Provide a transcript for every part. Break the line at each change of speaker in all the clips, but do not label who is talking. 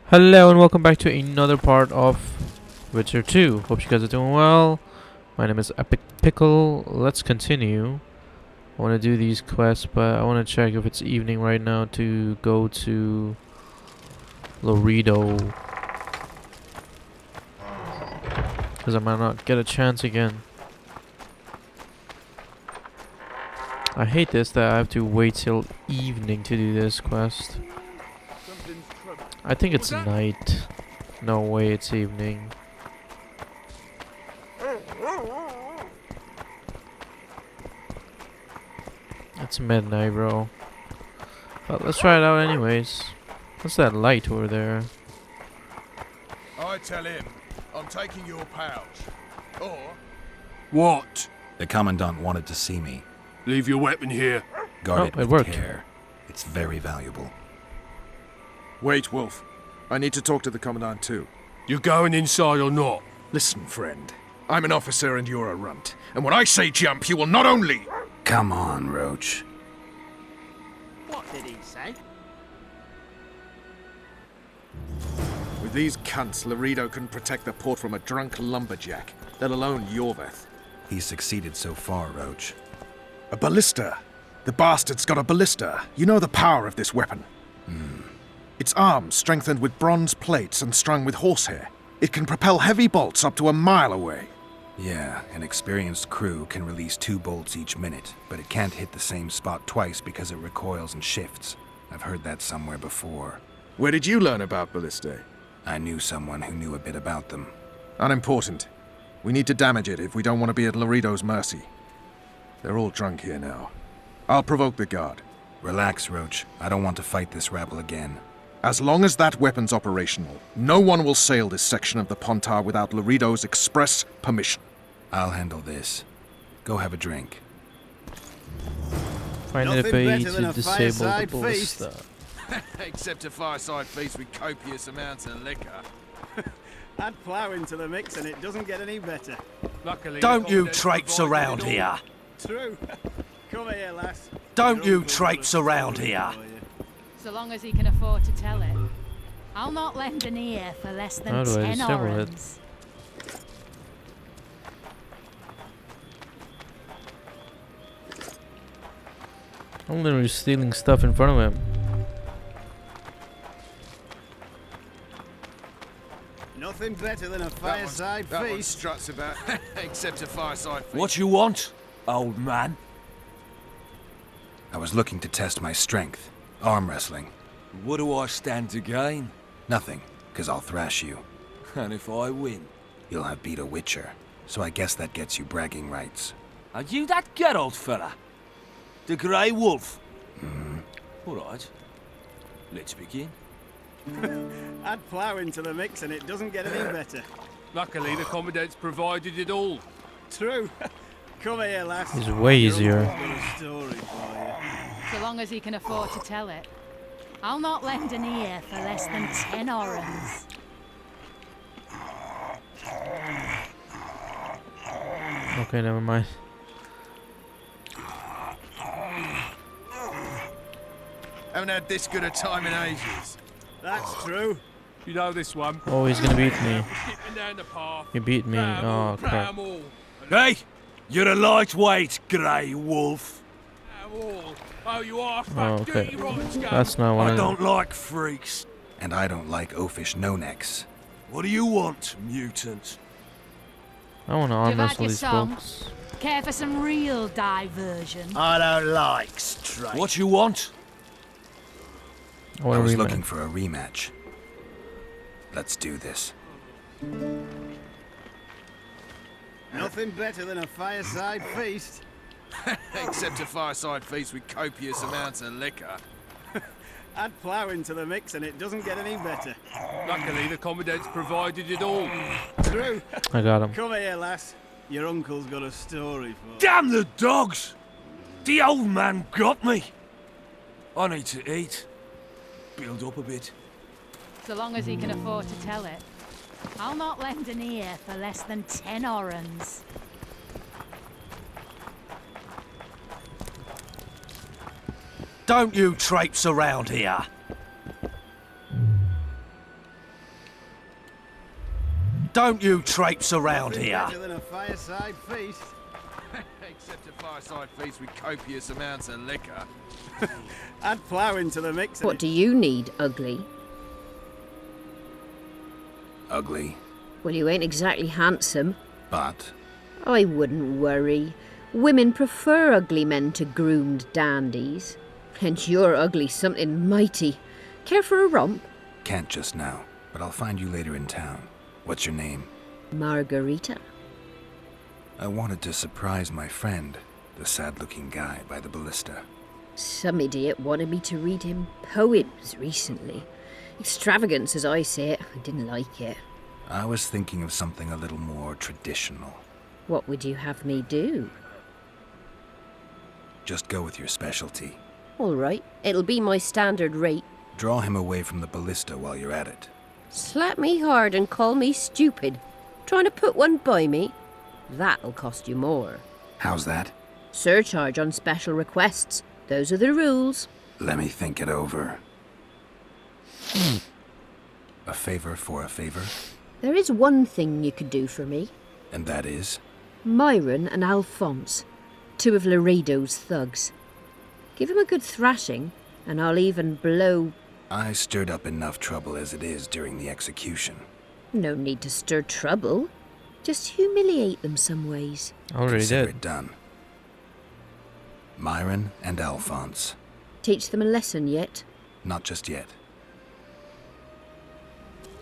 Hello and welcome back to another part of Witcher 2. Hope you guys are doing well. My name is Epic Pickle. Let's continue. I want to do these quests, but I want to check if it's evening right now to go to Loreto. Because I might not get a chance again. I hate this that I have to wait till evening to do this quest. I think it's night. No way it's evening. It's midnight, bro. But let's try it out anyways. What's that light over there?
I tell him, I'm taking your pouch. Or...
What?
The Commandant wanted to see me.
Leave your weapon here.
Guard
Oh,
it
it
with
worked.
care. It's very valuable.
Wait, Wolf. I need to talk to the Commandant too.
You going inside or not?
Listen, friend. I'm an officer and you're a runt. And when I say jump, you will not only...
Come on, Roach.
What did he say?
With these cunts, Loreto can protect the port from a drunk lumberjack, let alone Yorveth.
He's succeeded so far, Roach.
A ballista. The bastard's got a ballista. You know the power of this weapon. Its arms strengthened with bronze plates and strung with horsehair. It can propel heavy bolts up to a mile away.
Yeah, an experienced crew can release 2 bolts each minute, but it can't hit the same spot twice because it recoils and shifts. I've heard that somewhere before.
Where did you learn about ballistae?
I knew someone who knew a bit about them.
Unimportant. We need to damage it if we don't want to be at Loreto's mercy. They're all drunk here now. I'll provoke the guard.
Relax, Roach. I don't want to fight this rabble again.
As long as that weapon's operational, no one will sail this section of the Pontar without Loreto's express permission.
I'll handle this. Go have a drink.
Find a
Nothing
way
better than
to
a
disable the
fireside feast.
ballista.
Except a fireside feast with copious amounts of liquor.
Add plough into the mix and it doesn't get any better.
Luckily,
Don't you traipse around here.
True. Come here, lass.
Don't
Your
you
uncle's
traipse
got a
around
story
here.
for you.
So long as he can afford to tell it. I'll not lend an ear for less than
How do I
10
disable it?
orens.
I'm literally stealing stuff in front of him.
Nothing better than a fireside
That one
feast.
struts about, except a fireside feast.
What you want, old man?
I was looking to test my strength. Arm wrestling.
What do I stand to gain?
Nothing, 'cause I'll thrash you.
And if I win?
You'll have beat a Witcher, so I guess that gets you bragging rights.
Are you that Geralt fella? The Grey Wolf? All right. Let's begin.
Add plough into the mix and it doesn't get any better.
Luckily, the Commandant's provided it all.
True. Come here, lass.
It's way
Your
easier.
uncle's got a story for you.
So long as he can afford to tell it. I'll not lend an ear for less than 10 orens.
Okay, never mind.
Haven't had this good a time in ages.
That's true.
You know this one.
Oh, he's gonna beat me.
Skipping down the path.
He beat me.
Ram
Oh,
all,
crap.
ram all.
Hey! You're a lightweight, Grey Wolf.
Ram all. Oh, you are
Oh,
fat,
okay.
dirty, rotten scum.
That's not what
I
I
don't like freaks.
And I don't like oafish no-necks.
What do you want, mutant?
I want to arm
You've had
wrestle
your
these
song.
folks.
Care for some real diversion?
I don't like straight. What you want?
I
I
want
was
to
looking
rematch.
for a rematch. Let's do this.
Nothing better than a fireside feast.
Except a fireside feast with copious amounts of liquor.
Add plough into the mix and it doesn't get any better.
Luckily, the Commandant's provided it all.
True.
I got him.
Come here, lass. Your uncle's got a story for you.
Damn the dogs! The old man got me. I need to eat. Build up a bit.
So long as he can afford to tell it. I'll not lend an ear for less than 10 orens.
Don't you traipse around here. Don't you traipse around
Nothing
here.
better than a fireside feast.
Except a fireside feast with copious amounts of liquor.
Add plough into the mix.
What do you need, ugly?
Ugly,
Well, you ain't exactly handsome.
but
I wouldn't worry. Women prefer ugly men to groomed dandies. And you're ugly something mighty. Care for a romp?
can't just now. But I'll find you later in town. What's your name?
Margarita.
I wanted to surprise my friend, the sad-looking guy by the ballista.
Some idiot wanted me to read him poems recently. Extravagance, as I say it. I didn't like it.
I was thinking of something a little more traditional.
What would you have me do?
Just go with your specialty.
All right, it'll be my standard rate.
Draw him away from the ballista while you're at it.
Slap me hard and call me stupid. Trying to put one by me? That'll cost you more.
How's that?
Surcharge on special requests. Those are the rules.
Let me think it over. A favor for a favor,
There is one thing you could do for me.
and that is?
Myron and Alphonse, two of Laredo's thugs. Give 'em a good thrashing, and I'll even blow...
I stirred up enough trouble as it is during the execution.
No need to stir trouble. Just humiliate them some ways.
Already
Consider
did.
it done. Myron and Alphonse.
Teach them a lesson yet?
Not just yet.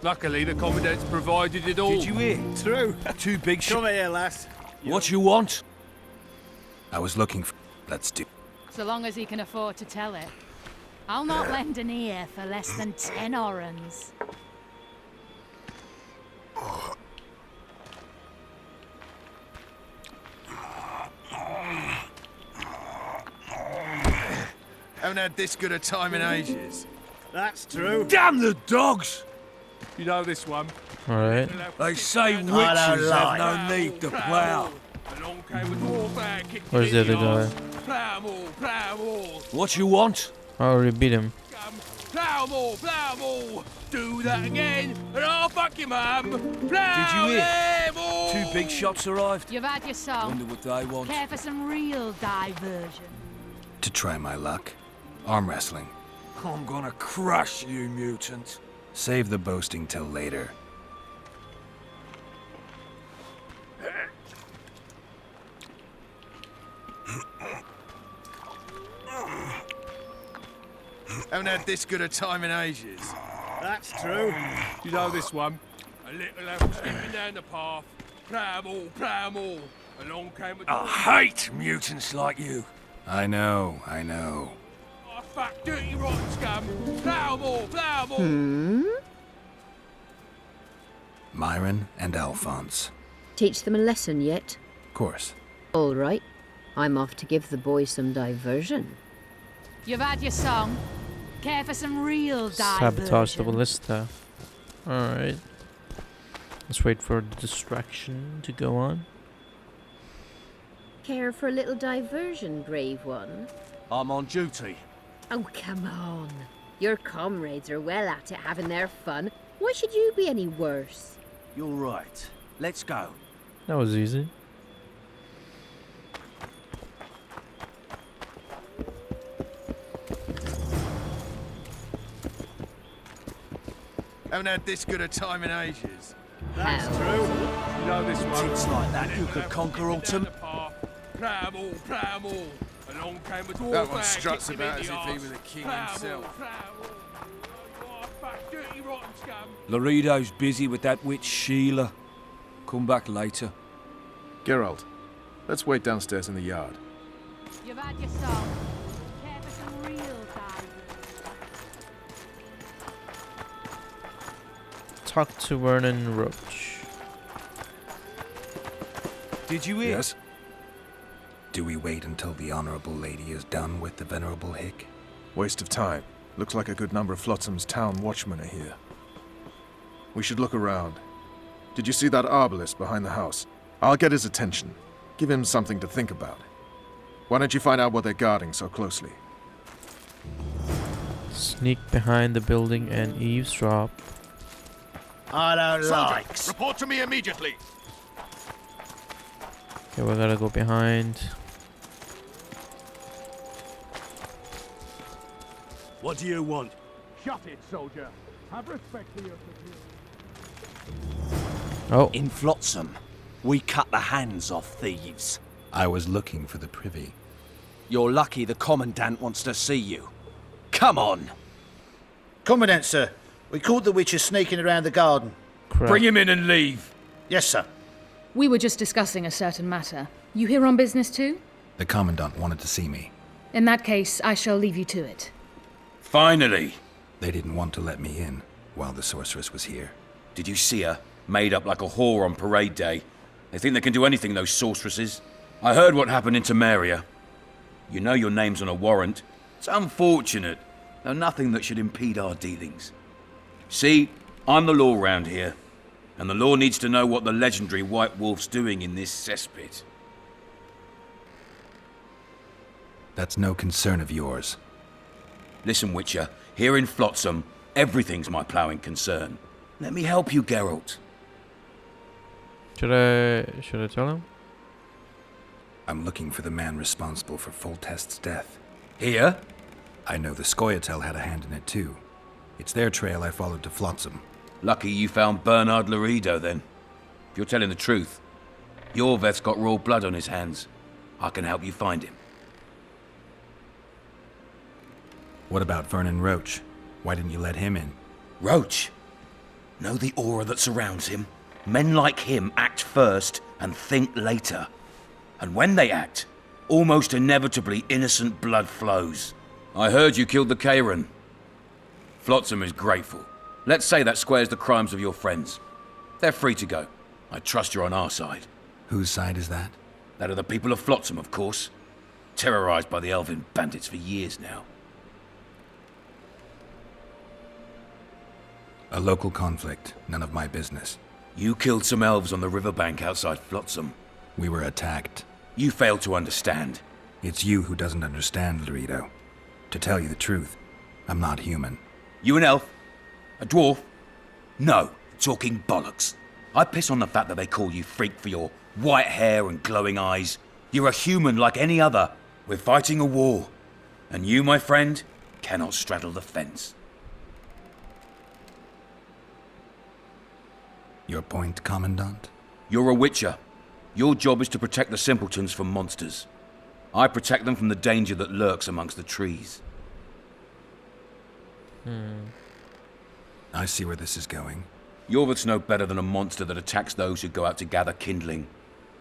Luckily, the Commandant's provided it all.
Did you hear?
True.
Two big
Come here, lass.
What you want?
I was looking for... Let's do...
So long as he can afford to tell it. I'll not lend an ear for less than 10 orens.
Haven't had this good a time in ages.
That's true.
Damn the dogs!
You know this one.
Alright.
They say witches have no need to plough.
Along came a dwarf and kicked
Where's
it in
the other
arse.
guy?
Plough 'em all, plough 'em all.
What you want?
I already beat him.
Plough 'em all, plough 'em all. Do that again, and I'll fuck your mum. Plough
Did you hear?
them all.
Two big shots arrived.
You've had your song.
Wonder what they want.
Care for some real diversion?
To try my luck. Arm wrestling.
I'm gonna crush you, mutant.
Save the boasting till later.
Haven't had this good a time in ages.
That's true.
You know this one. A little apple skipping down the path. Plough 'em all, plough 'em all. Along came a dwarf.
I hate mutants like you.
I know, I know.
Oh, fuck, dirty rotten scum. Plough 'em all, plough 'em all.
Myron and Alphonse.
Teach them a lesson yet?
Of course.
All right. I'm off to give the boys some diversion.
You've had your song. Care for some real
Sabotage the
diversion?
ballista. Alright. Let's wait for the distraction to go on.
Care for a little diversion, brave one?
I'm on duty.
Oh, come on. Your comrades are well at it, having their fun. Why should you be any worse?
You're right. Let's go.
That was easy.
Haven't had this good a time in ages.
That's
How?
true.
You know this one.
Tits like that, you could conquer autumn.
Plough 'em all, plough 'em all. Along came a dwarf.
That one
and
struts
kicked him
about
in
as
the
if he
arse.
were the king
Plough 'em all,
himself.
plough 'em all. Oh, fuck, dirty rotten scum.
Laredo's busy with that witch Sheila. Come back later.
Geralt, let's wait downstairs in the yard.
You've had your song. Care for some real diversion?
Talk to Vernon Roach.
Did you hear?
Yes? Do we wait until the Honorable Lady is done with the Venerable Hick?
Waste of time. Looks like a good number of Flotsam's town watchmen are here. We should look around. Did you see that arbalist behind the house? I'll get his attention. Give him something to think about. Why don't you find out what they're guarding so closely?
Sneak behind the building and eavesdrop.
I don't
Soldier,
like.
report to me immediately.
Okay, we gotta go behind.
What do you want?
Shut it, soldier. Have respect for your
Oh,
In Flotsam, we cut the hands off thieves.
I was looking for the privy.
You're lucky the Commandant wants to see you. Come on!
Commandant, sir. We caught the witcher sneaking around the garden.
crap.
Bring him in and leave.
Yes, sir.
We were just discussing a certain matter. You here on business too?
The Commandant wanted to see me.
In that case, I shall leave you to it.
Finally.
They didn't want to let me in while the sorceress was here.
Did you see her? Made up like a whore on parade day. They think they can do anything, those sorceresses. I heard what happened in Temeria. You know your name's on a warrant. It's unfortunate, though nothing that should impede our dealings. See, I'm the law round here, and the law needs to know what the legendary White Wolf's doing in this cesspit.
That's no concern of yours.
Listen, Witcher, here in Flotsam, everything's my ploughing concern. Let me help you, Geralt.
Should I tell him?
I'm looking for the man responsible for Foltest's death.
Here?
I know the Scoia'tael had a hand in it too. It's their trail I followed to Flotsam.
Lucky you found Bernard Laredo, then. If you're telling the truth, Yorveth's got raw blood on his hands. I can help you find him.
What about Vernon Roach? Why didn't you let him in?
Roach? Know the aura that surrounds him? Men like him act first and think later. And when they act, almost inevitably innocent blood flows. I heard you killed the Kayran. Flotsam is grateful. Let's say that squares the crimes of your friends. They're free to go. I trust you're on our side.
Whose side is that?
That of the people of Flotsam, of course. Terrorized by the Elven bandits for years now.
A local conflict, none of my business.
You killed some elves on the riverbank outside Flotsam.
We were attacked.
You failed to understand.
It's you who doesn't understand, Laredo. To tell you the truth, I'm not human.
You an elf? A dwarf? No, talking bollocks. I piss on the fact that they call you freak for your white hair and glowing eyes. You're a human like any other. We're fighting a war. And you, my friend, cannot straddle the fence.
Your point, Commandant?
You're a witcher. Your job is to protect the simpletons from monsters. I protect them from the danger that lurks amongst the trees.
I see where this is going.
Yorveth's no better than a monster that attacks those who go out to gather kindling.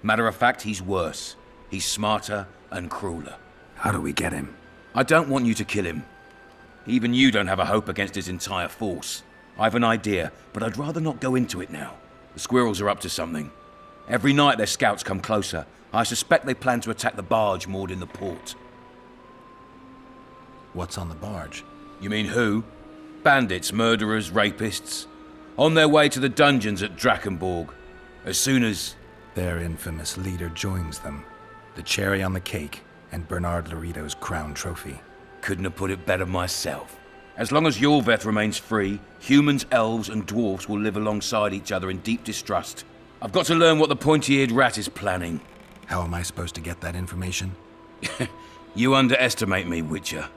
Matter of fact, he's worse. He's smarter and crueler.
How do we get him?
I don't want you to kill him. Even you don't have a hope against his entire force. I've an idea, but I'd rather not go into it now. The squirrels are up to something. Every night their scouts come closer. I suspect they plan to attack the barge moored in the port.
What's on the barge?
You mean who? Bandits, murderers, rapists. On their way to the dungeons at Drakenborg. As soon as...
Their infamous leader joins them. The cherry on the cake, and Bernard Laredo's crown trophy.
Couldn't have put it better myself. As long as Yorveth remains free, humans, elves, and dwarfs will live alongside each other in deep distrust. I've got to learn what the pointy-eared rat is planning.
How am I supposed to get that information?
You underestimate me, Witcher.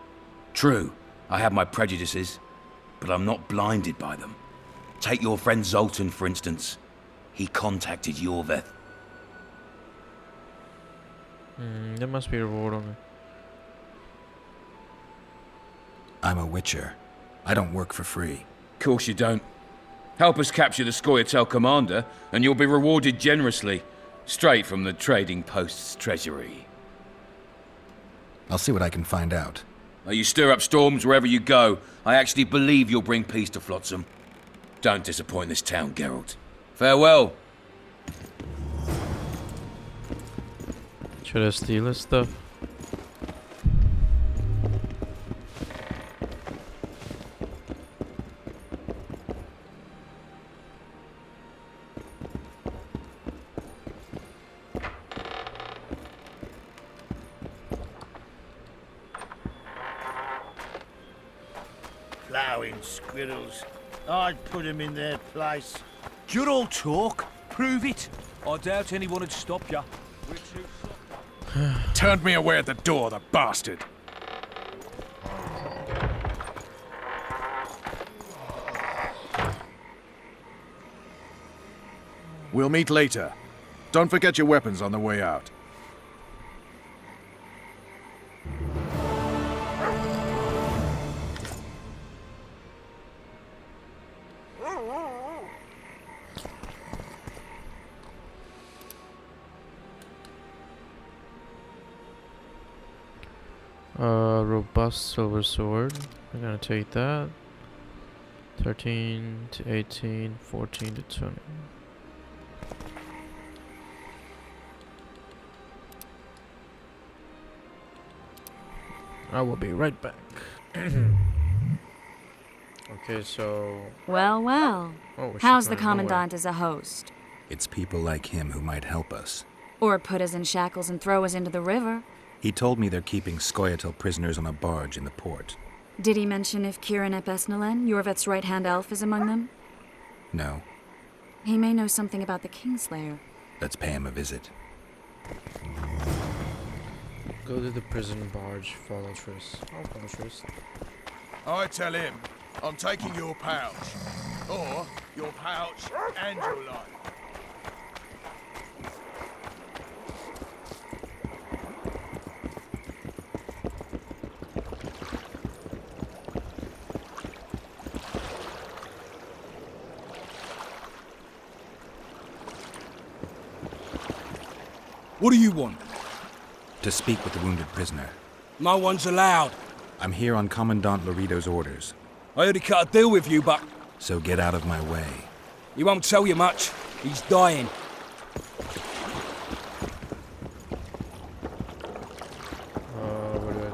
True, I have my prejudices, but I'm not blinded by them. Take your friend Zoltan, for instance. He contacted Yorveth.
There must be a reward on it.
I'm a witcher. I don't work for free.
Course you don't. Help us capture the Scoia'tael commander, and you'll be rewarded generously. Straight from the trading post's treasury.
I'll see what I can find out.
Now you stir up storms wherever you go. I actually believe you'll bring peace to Flotsam. Don't disappoint this town, Geralt. Farewell.
Should I steal his stuff?
Plowing squirrels.
I'd put him in their place.
Good all talk. Prove it. I doubt anyone would stop you.
Turned me away at the door, the bastard. We'll meet later. Don't forget your weapons on the way out.
Robust silver sword. I'm gonna take that. 13 to 18, 14 to 20. I will be right back. Okay, so...
Well, well.
Oh, she's
how's the
going nowhere.
Commandant as a host?
It's people like him who might help us.
Or put us in shackles and throw us into the river.
He told me they're keeping Scoia'tael prisoners on a barge in the port.
Did he mention if Kieran ep Esnalen, Yorveth's right-hand elf, is among them?
No.
He may know something about the Kingslayer.
Let's pay him a visit.
Go to the prison barge, follow Triss. I'll follow Triss.
I tell him, I'm taking your pouch. Or your pouch and your life.
What do you want?
To speak with the wounded prisoner.
No one's allowed.
I'm here on Commandant Laredo's orders.
I already cut a deal with you, but
So get out of my way.
he won't tell you much. He's dying.
Where do I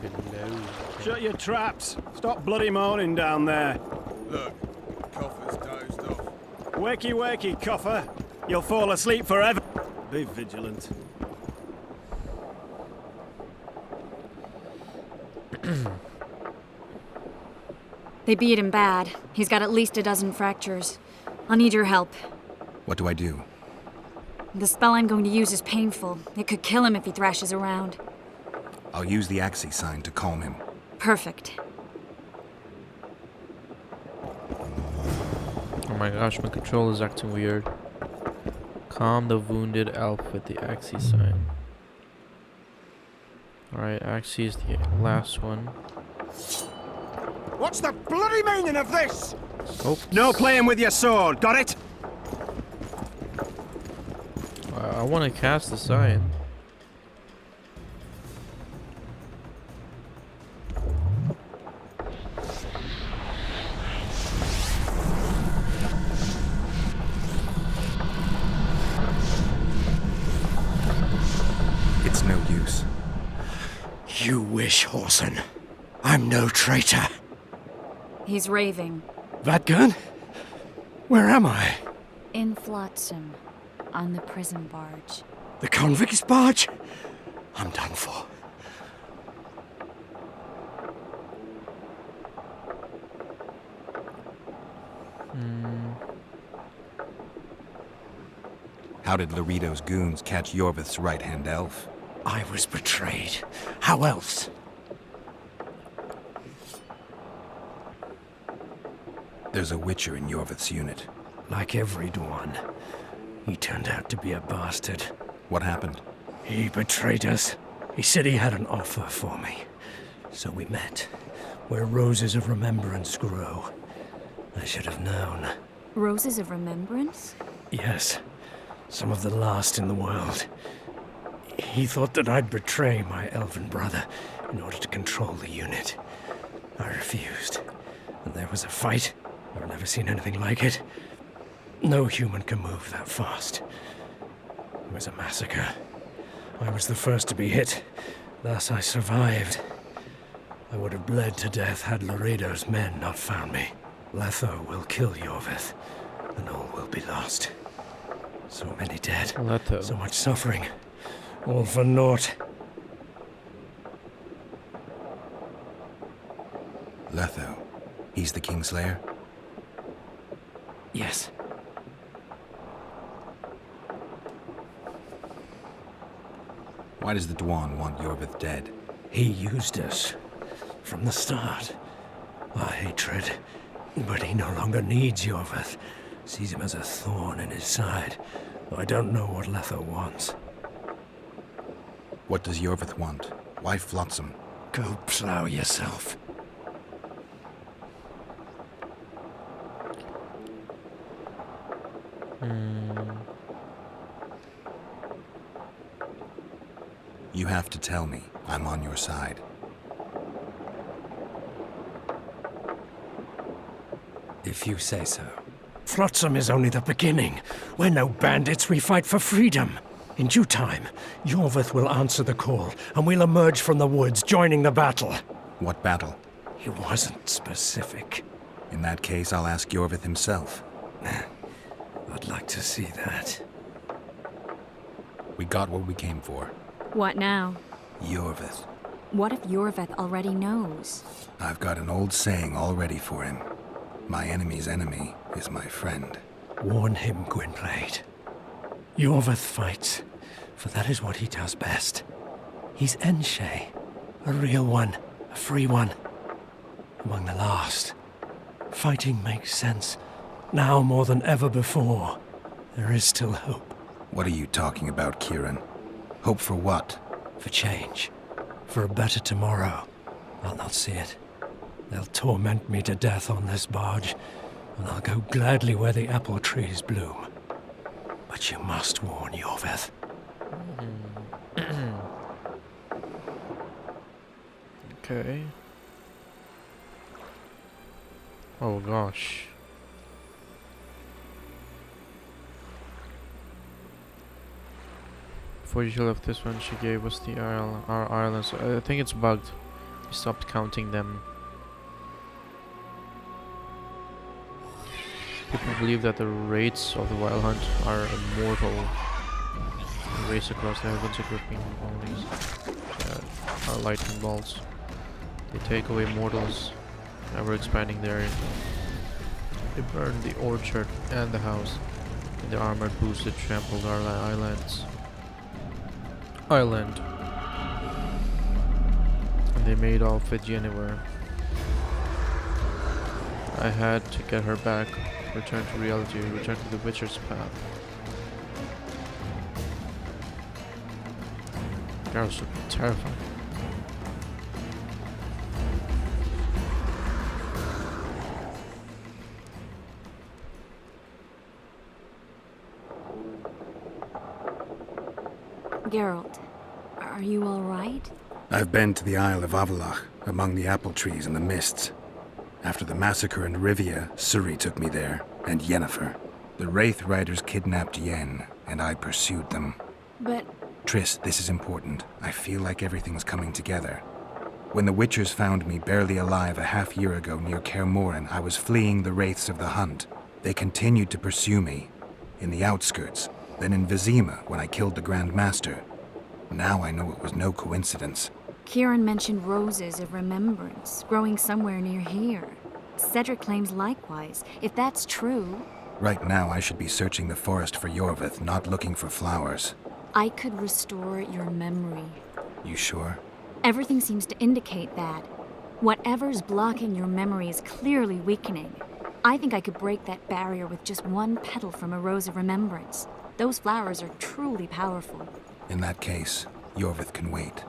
go? Below.
Shut your traps. Stop bloody moaning down there.
Look, Coffer's dozed off.
Wakey, wakey, Coffer. You'll fall asleep forever. Be vigilant.
They beat him bad. He's got at least a dozen fractures. I'll need your help.
What do I do?
The spell I'm going to use is painful. It could kill him if he thrashes around.
I'll use the Axii sign to calm him.
Perfect.
Oh my gosh, my control is acting weird. Calm the wounded elf with the Axii sign. Alright, Axii is the last one.
What's the bloody meaning of this?
Oh.
No playing with your sword, got it?
I want to cast the sign.
It's no use.
You wish, Horson. I'm no traitor.
He's raving.
Vadgun? Where am I?
In Flotsam, on the prison barge.
The convict's barge? I'm done for.
How did Laredo's goons catch Yorveth's right-hand elf?
I was betrayed. How else?
There's a Witcher in Yorveth's unit.
Like every one, he turned out to be a bastard.
What happened?
He betrayed us. He said he had an offer for me. So we met, where roses of remembrance grow. I should have known.
Roses of Remembrance?
Yes, some of the last in the world. He thought that I'd betray my elven brother in order to control the unit. I refused, and there was a fight. I've never seen anything like it. No human can move that fast. It was a massacre. I was the first to be hit, thus I survived. I would have bled to death had Laredo's men not found me. Letho will kill Yorveth, and all will be lost. So many dead,
Letho.
so much suffering, all for naught.
Letho. He's He's the Kingslayer?
Yes.
Why does the Dwan want Yorvith dead?
He used us from the start. Our hatred. But he no longer needs Yorvith. Sees him as a thorn in his side. I don't know what Letho wants.
What does Yorvith want? Why Flotsam?
Go plow yourself.
You have to tell me. I'm on your side.
If you say so. Flotsam is only the beginning. We're no bandits, we fight for freedom. In due time, Yorvith will answer the call, and we'll emerge from the woods, joining the battle.
What battle?
He wasn't specific.
In that case, I'll ask Yorvith himself.
I'd like to see that.
We got what we came for.
What now?
Yorvith.
What if Yorvith already knows?
I've got an old saying all ready for him. My enemy's enemy is my friend.
Warn him, Gwynblade. Yorvith fights, for that is what he does best. He's Enshe, a real one, a free one. Among the last. Fighting makes sense. Now more than ever before, there is still hope.
What are you talking about, Kieran? Hope for what?
For change. For a better tomorrow. I'll not see it. They'll torment me to death on this barge, and I'll go gladly where the apple trees bloom. But you must warn Yorvith.
Okay. Oh gosh. Before she left this one, she gave us the our islands. I think it's bugged. We stopped counting them. People believe that the wraiths of the Wild Hunt are immortal. They race across the heavens equipping all these our lightning bolts. They take away mortals, ever expanding their area. They burn the orchard and the house. And the armored boosted trampled our islands. And they made off with Yennefer. I had to get her back. Return to reality, return to the Witcher's path. Girls would be terrifying.
Geralt, are you all right?
I've been to the Isle of Avallac'h, among the apple trees and the mists. After the massacre in Rivia, Ciri took me there, and Yennefer. The Wraith Riders kidnapped Yen, and I pursued them.
But...
Triss, this is important. I feel like everything's coming together. When the Witchers found me barely alive a half-year ago near Kaer Morhen, I was fleeing the Wraiths of the Hunt. They continued to pursue me, in the outskirts, then in Vizima when I killed the Grand Master. Now I know it was no coincidence.
Kieran mentioned roses of remembrance, growing somewhere near here. Cedric claims likewise. If that's true...
Right now I should be searching the forest for Yorvith, not looking for flowers.
I could restore your memory.
You sure?
Everything seems to indicate that. Whatever's blocking your memory is clearly weakening. I think I could break that barrier with just one petal from a rose of remembrance. Those flowers are truly powerful.
In that case, Yorvith can wait.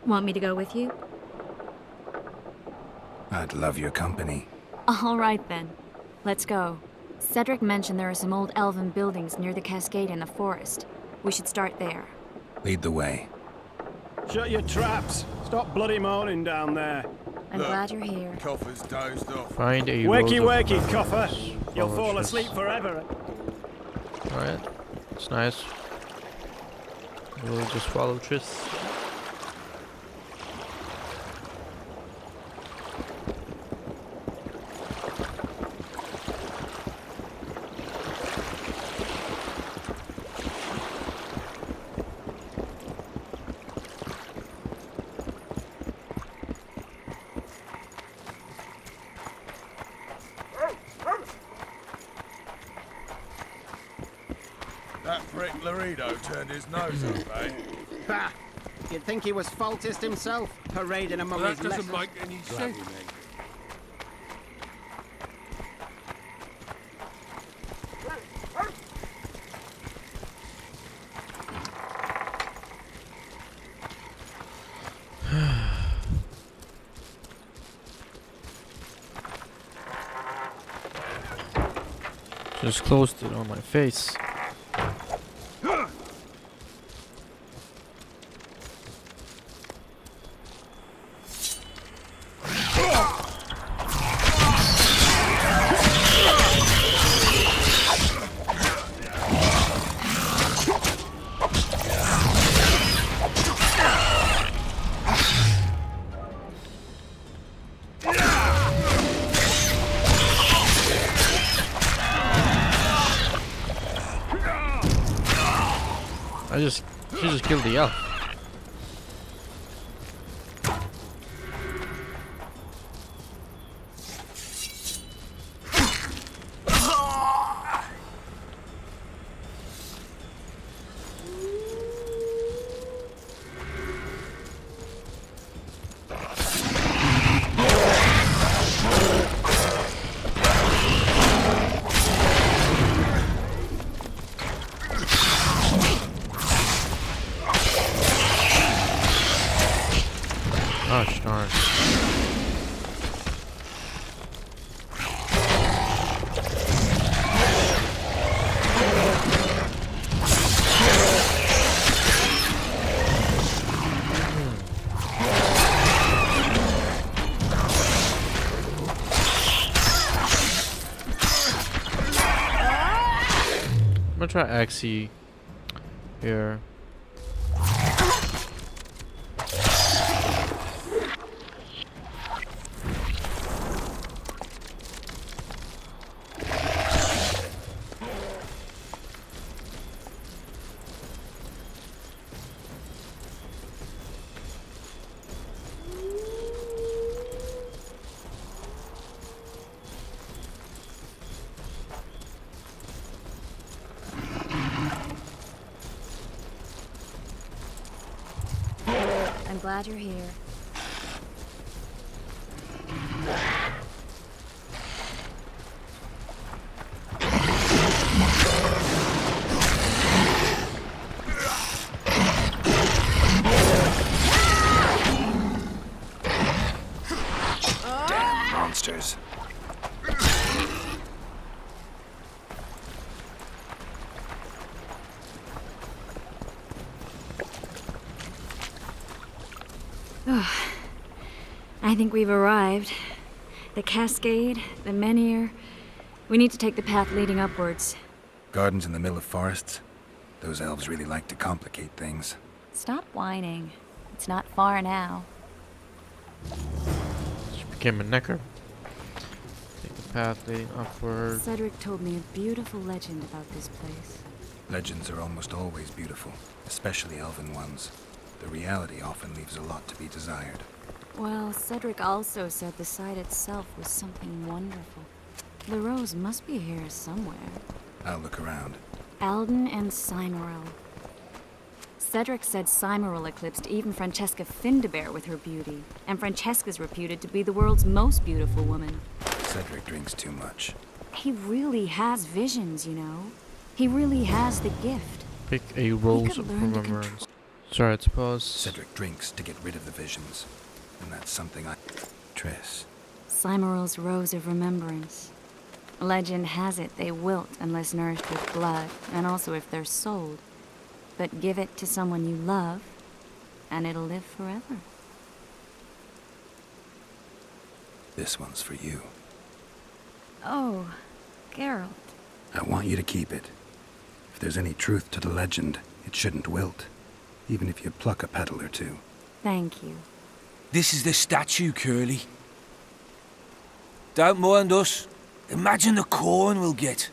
Want me to go with you?
I'd love your company.
All right then. Let's go. Cedric mentioned there are some old elven buildings near the cascade in the forest. We should start there.
Lead the way.
Shut your traps. Stop bloody moaning down there.
I'm glad you're here.
Coffer's dozed off.
Find a
Wakey,
rose of
wakey, coffer.
remembrance.
You'll
Follow
fall
Triss.
asleep forever.
Alright, it's nice. We'll just follow Triss.
That prick Laredo turned his nose up, eh?
Bah! You'd think he was faultist himself, parading among
Well,
his
that doesn't
lessons.
make any sense.
Just closed it on my face. She just killed the elf. Gosh darn. I'm gonna try Axie here.
I'm glad you're here.
Damn monsters.
I think we've arrived. The cascade, the menhir. We need to take the path leading upwards.
Gardens in the middle of forests. Those elves really like to complicate things.
Stop whining. It's not far now.
She became a necker. Take the path leading upward.
Cedric told me a beautiful legend about this place.
Legends are almost always beautiful, especially elven ones. The reality often leaves a lot to be desired.
Well, Cedric also said the site itself was something wonderful. The rose must be here somewhere.
I'll look around.
Alden and Cymoril. Cedric said Cymoril eclipsed even Francesca Findabair with her beauty, and Francesca's reputed to be the world's most beautiful woman.
Cedric drinks too much.
He really has visions, you know. He really has the gift.
Pick a rose of remembrance. Sorry, it's pause.
Cedric drinks to get rid of the visions. And that's something I... Triss.
Cymoril's Rose of Remembrance. Legend has it they wilt unless nourished with blood, and also if they're sold. But give it to someone you love, and it'll live forever.
This one's for you.
Oh, Geralt.
I want you to keep it. If there's any truth to the legend, it shouldn't wilt. Even if you pluck a petal or two.
Thank you.
This is the statue, Curly. Don't mind us. Imagine the corn we'll get.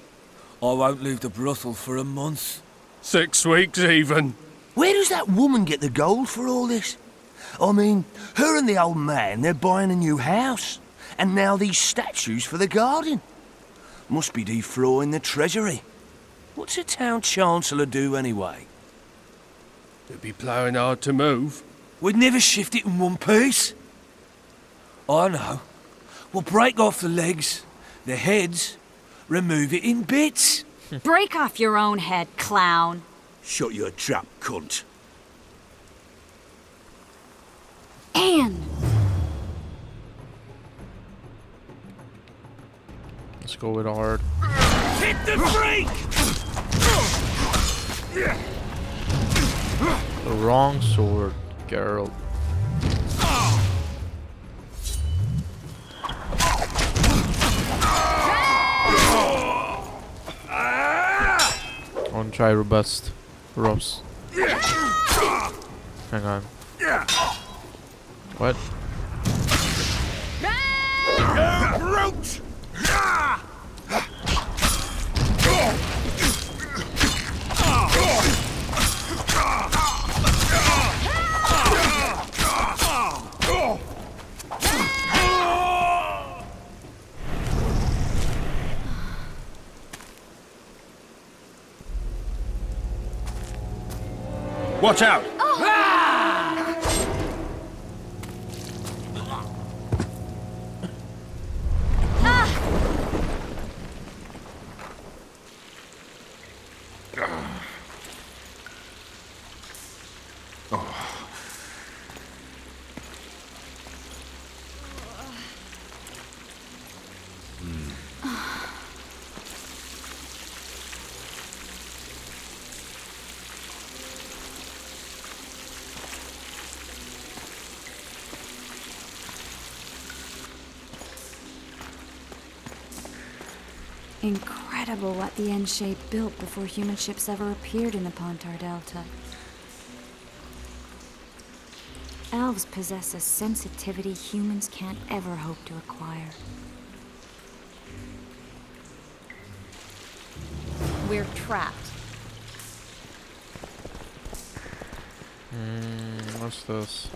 I won't leave the brothel for a month.
6 weeks even.
Where does that woman get the gold for all this? I mean, her and the old man, they're buying a new house. And now these statues for the garden. Must be defraying the treasury.
What's a town chancellor do anyway?
It'd be ploughing hard to move.
We'd never shift it in one piece. I know. We'll break off the legs, the heads, remove it in bits.
Break off your own head, clown.
Shut your trap, cunt.
Anne!
Let's go with hard.
Hit the brake!
The wrong sword, Geralt. I want to try robust. Robs. Hang on. What?
Roach!
Watch out!
Incredible what the N-shape built before human ships ever appeared in the Pontar Delta. Elves possess a sensitivity humans can't ever hope to acquire.
We're trapped.
What's this?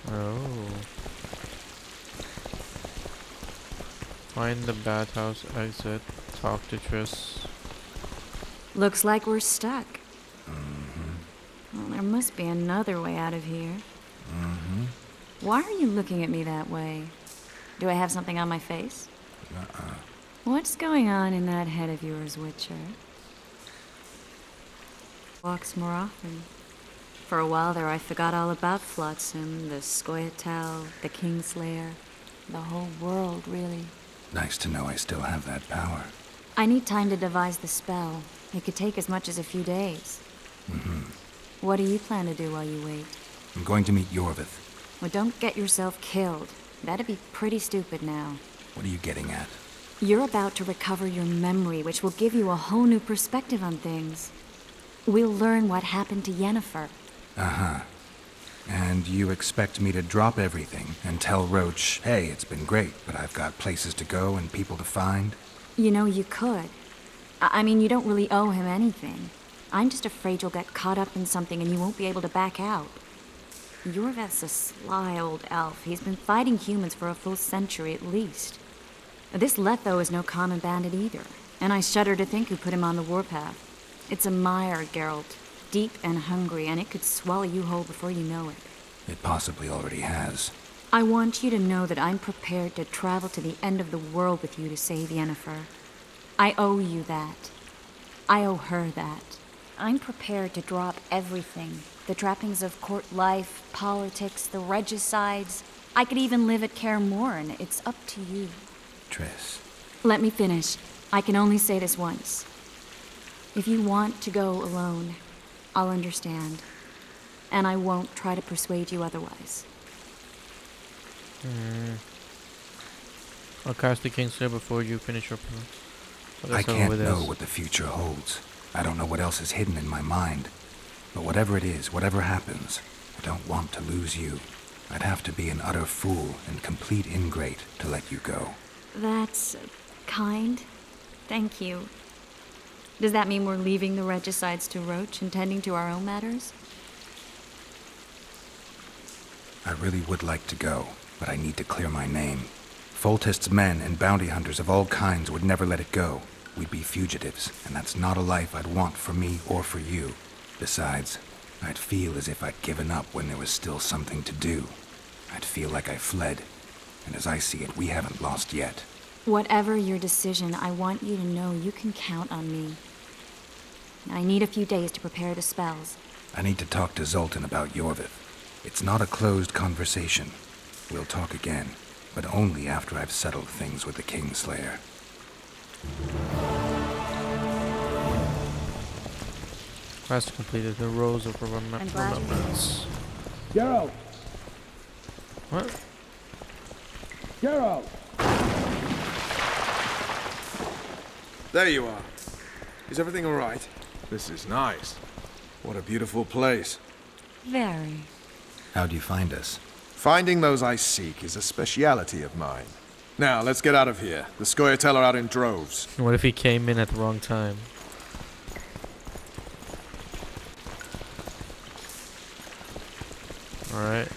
Oh. Find the bathhouse exit. Talk to Triss.
Looks like we're stuck. Well, there must be another way out of here. Why are you looking at me that way? Do I have something on my face? What's going on in that head of yours, Witcher? Walks more often. For a while there I forgot all about Flotsam, the Scoia'tael, the Kingslayer. The whole world, really.
Nice to know I still have that power.
I need time to devise the spell. It could take as much as a few days. What do you plan to do while you wait?
I'm going to meet Yorvith.
Well, don't get yourself killed. That'd be pretty stupid now.
What are you getting at?
You're about to recover your memory, which will give you a whole new perspective on things. We'll learn what happened to Yennefer.
And you expect me to drop everything and tell Roach, hey, it's been great, but I've got places to go and people to find?
You know, you could. I mean, you don't really owe him anything. I'm just afraid you'll get caught up in something and you won't be able to back out. Yorvith's a sly old elf. He's been fighting humans for a full century at least. This Letho is no common bandit either, and I shudder to think who put him on the warpath. It's a mire, Geralt. Deep and hungry, and it could swallow you whole before you know it.
It possibly already has.
I want you to know that I'm prepared to travel to the end of the world with you to save Yennefer. I owe you that. I owe her that. I'm prepared to drop everything. The trappings of court life, politics, the regicides. I could even live at Kaer Morhen. It's up to you.
Triss.
Let me finish. I can only say this once. If you want to go alone, I'll understand. And I won't try to persuade you otherwise.
I'll cast the Kingslayer before you finish your plan.
I can't know what the future holds. I don't know what else is hidden in my mind. But whatever it is, whatever happens, I don't want to lose you. I'd have to be an utter fool and complete ingrate to let you go.
That's kind. Thank you. Does that mean we're leaving the regicides to Roach and tending to our own matters?
I really would like to go, but I need to clear my name. Foltest's men and bounty hunters of all kinds would never let it go. We'd be fugitives, and that's not a life I'd want for me or for you. Besides, I'd feel as if I'd given up when there was still something to do. I'd feel like I fled, and as I see it, we haven't lost yet.
Whatever your decision, I want you to know you can count on me. I need a few days to prepare the spells.
I need to talk to Zoltan about Yorvith. It's not a closed conversation. We'll talk again, but only after I've settled things with the Kingslayer.
Quest completed. The Rose of Remembrance.
Geralt!
What?
Geralt!
There you are. Is everything all right? This is nice. What a beautiful place.
Very.
How'd you find us?
Finding those I seek is a speciality of mine. Now, let's get out of here. The Scoia'tael are out in droves.
What if he came in at the wrong time? Alright.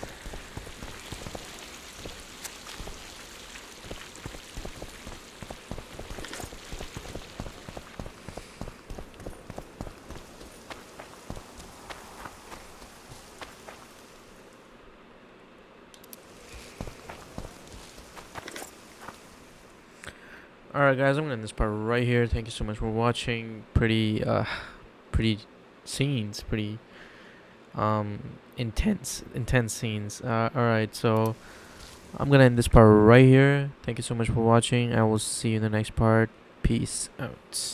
Alright guys, I'm gonna end this part right here. Thank you so much for watching. Pretty scenes, pretty intense scenes. Alright, so I'm gonna end this part right here. Thank you so much for watching. I will see you in the next part. Peace out.